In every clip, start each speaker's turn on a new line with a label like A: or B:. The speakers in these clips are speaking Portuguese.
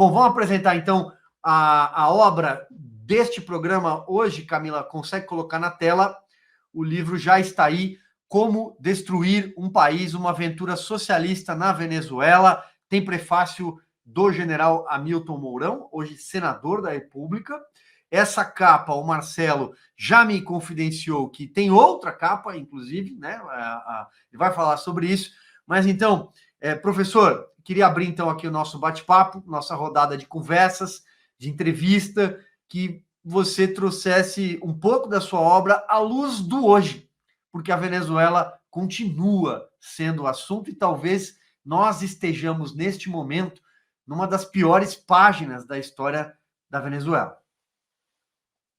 A: Bom, vamos apresentar, então, a obra deste programa hoje. Camila, consegue colocar na tela? O livro já está aí, Como Destruir um País, uma aventura socialista na Venezuela. Tem prefácio do general Hamilton Mourão, hoje senador da República. Essa capa, o Marcelo já me confidenciou que tem outra capa, inclusive, né? Ele vai falar sobre isso. Mas, então, professor, queria abrir, então, aqui o nosso bate-papo, nossa rodada de conversas, de entrevista, que você trouxesse um pouco da sua obra à luz do hoje, porque a Venezuela continua sendo o assunto e talvez nós estejamos, neste momento, numa das piores páginas da história da Venezuela.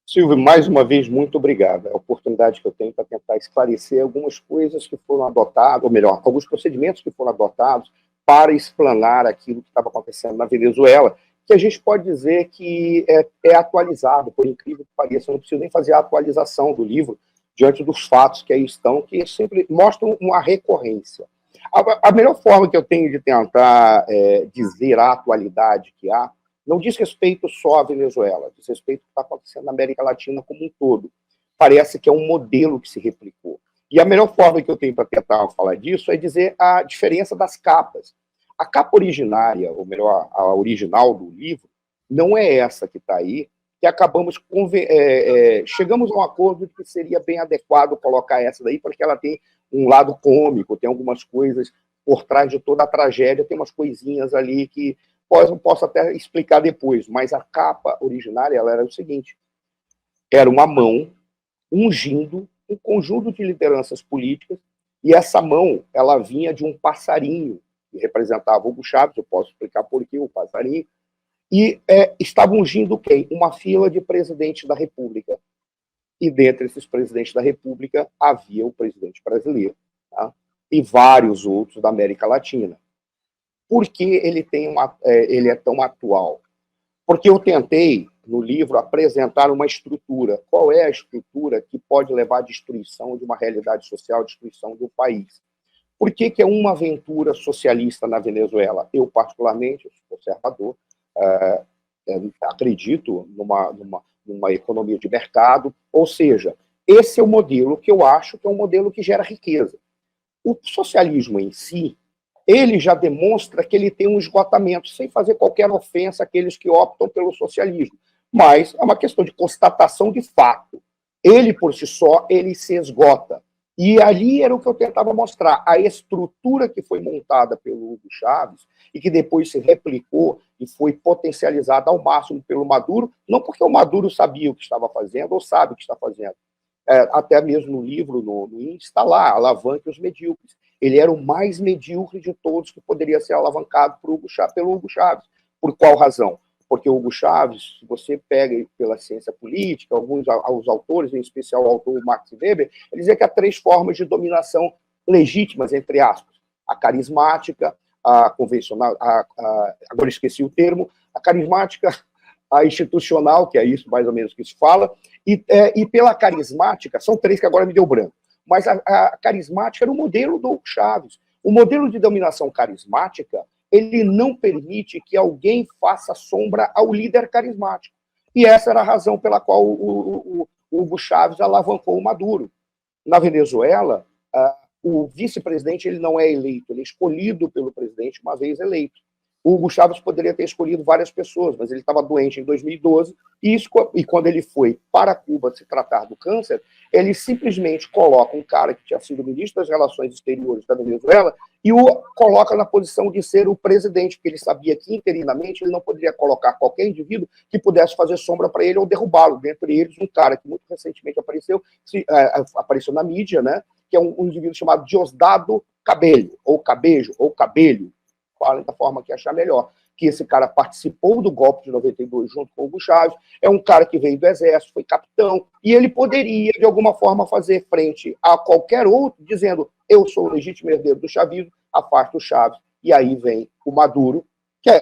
B: Silvio, mais uma vez, muito obrigado. É a oportunidade que eu tenho para tentar esclarecer algumas coisas que foram adotadas, ou melhor, alguns procedimentos que foram adotados para explanar aquilo que estava acontecendo na Venezuela, que a gente pode dizer que é atualizado, por incrível que pareça. Eu não preciso nem fazer a atualização do livro diante dos fatos que aí estão, que sempre mostram uma recorrência. A melhor forma que eu tenho de tentar dizer a atualidade que há não diz respeito só à Venezuela, diz respeito ao que está acontecendo na América Latina como um todo. Parece que é um modelo que se replicou. E a melhor forma que eu tenho para tentar falar disso é dizer a diferença das capas. A capa originária, ou melhor, a original do livro, não é essa que está aí, que acabamos chegamos a um acordo de que seria bem adequado colocar essa daí, porque ela tem um lado cômico, tem algumas coisas por trás de toda a tragédia, tem umas coisinhas ali que posso até explicar depois, mas a capa originária ela era o seguinte: era uma mão ungindo um conjunto de lideranças políticas, e essa mão ela vinha de um passarinho, que representava Hugo Chávez, eu posso explicar por que o passarinho, e estava ungindo quem? Uma fila de presidentes da República. E dentre esses presidentes da República havia o presidente brasileiro, tá? E vários outros da América Latina. Por que ele é tão atual? Porque eu tentei, no livro, apresentar uma estrutura. Qual é a estrutura que pode levar à destruição de uma realidade social, à destruição de um país? Por que é uma aventura socialista na Venezuela? Eu, particularmente, sou conservador, acredito numa economia de mercado, ou seja, esse é o modelo que eu acho que é um modelo que gera riqueza. O socialismo em si, ele já demonstra que ele tem um esgotamento, sem fazer qualquer ofensa àqueles que optam pelo socialismo. Mas é uma questão de constatação de fato. Ele, por si só, ele se esgota. E ali era o que eu tentava mostrar. A estrutura que foi montada pelo Hugo Chávez e que depois se replicou e foi potencializada ao máximo pelo Maduro, não porque o Maduro sabia o que estava fazendo ou sabe o que está fazendo. Até mesmo no livro, no índice, está lá, alavanque os medíocres. Ele era o mais medíocre de todos que poderia ser alavancado pelo Hugo Chávez. Por qual razão? Porque o Hugo Chávez, se você pega pela ciência política, alguns autores, em especial o autor Max Weber, ele dizia que há 3 formas de dominação legítimas, entre aspas: a carismática, a convencional, agora esqueci o termo, a carismática, a institucional, que é isso mais ou menos que se fala, e pela carismática, são 3 que agora me deu branco, mas a carismática era o modelo do Hugo Chávez. O modelo de dominação carismática, ele não permite que alguém faça sombra ao líder carismático. E essa era a razão pela qual o Hugo Chávez alavancou o Maduro. Na Venezuela, o vice-presidente ele não é eleito, ele é escolhido pelo presidente uma vez eleito. O Hugo Chávez poderia ter escolhido várias pessoas, mas ele estava doente em 2012, e quando ele foi para Cuba se tratar do câncer, ele simplesmente coloca um cara que tinha sido ministro das Relações Exteriores da Venezuela e o coloca na posição de ser o presidente, porque ele sabia que, interinamente, ele não poderia colocar qualquer indivíduo que pudesse fazer sombra para ele ou derrubá-lo. Dentre eles, um cara que muito recentemente apareceu na mídia, né, que é um indivíduo chamado Diosdado Cabello, ou Cabejo, ou Cabelho, falem da forma que achar melhor, que esse cara participou do golpe de 92 junto com o Hugo Chávez, é um cara que veio do Exército, foi capitão, e ele poderia, de alguma forma, fazer frente a qualquer outro, dizendo: eu sou o legítimo herdeiro do chavismo, afasto o Chávez. E aí vem o Maduro,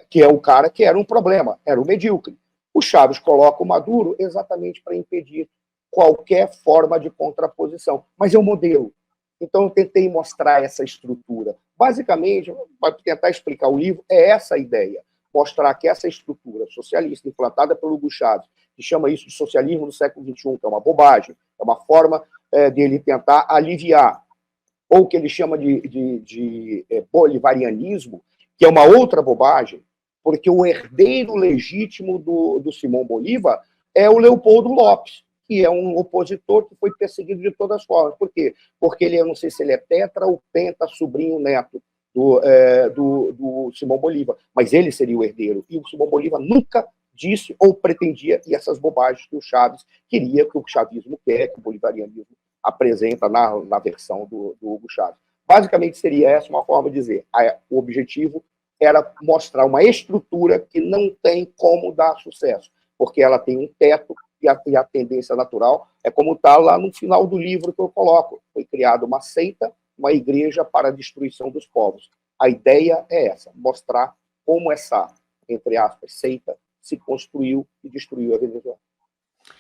B: que é o cara que era um problema, era o medíocre. O Chávez coloca o Maduro exatamente para impedir qualquer forma de contraposição, mas é um modelo. Então, eu tentei mostrar essa estrutura. Basicamente, para tentar explicar o livro, é essa a ideia. mostrar que essa estrutura socialista implantada pelo Hugo Chávez, que chama isso de socialismo do século XXI, que é uma bobagem, é uma forma dele tentar aliviar, ou que ele chama de bolivarianismo, que é uma outra bobagem, porque o herdeiro legítimo do Simão Bolívar é o Leopoldo Lopes, que é um opositor que foi perseguido de todas as formas. Por quê? Porque ele, eu não sei se ele é tetra ou penta, sobrinho neto do Simão Bolívar, mas ele seria o herdeiro. E o Simão Bolívar nunca disse ou pretendia e essas bobagens que o Chaves queria, que o chavismo quer, que o bolivarianismo apresenta na versão do Hugo Chávez. Basicamente seria essa uma forma de dizer. O objetivo era mostrar uma estrutura que não tem como dar sucesso, porque ela tem um teto e a tendência natural é como está lá no final do livro que eu coloco. Foi criada uma seita, uma igreja para a destruição dos povos. A ideia é essa, mostrar como essa, entre aspas, seita se construiu e destruiu a Venezuela.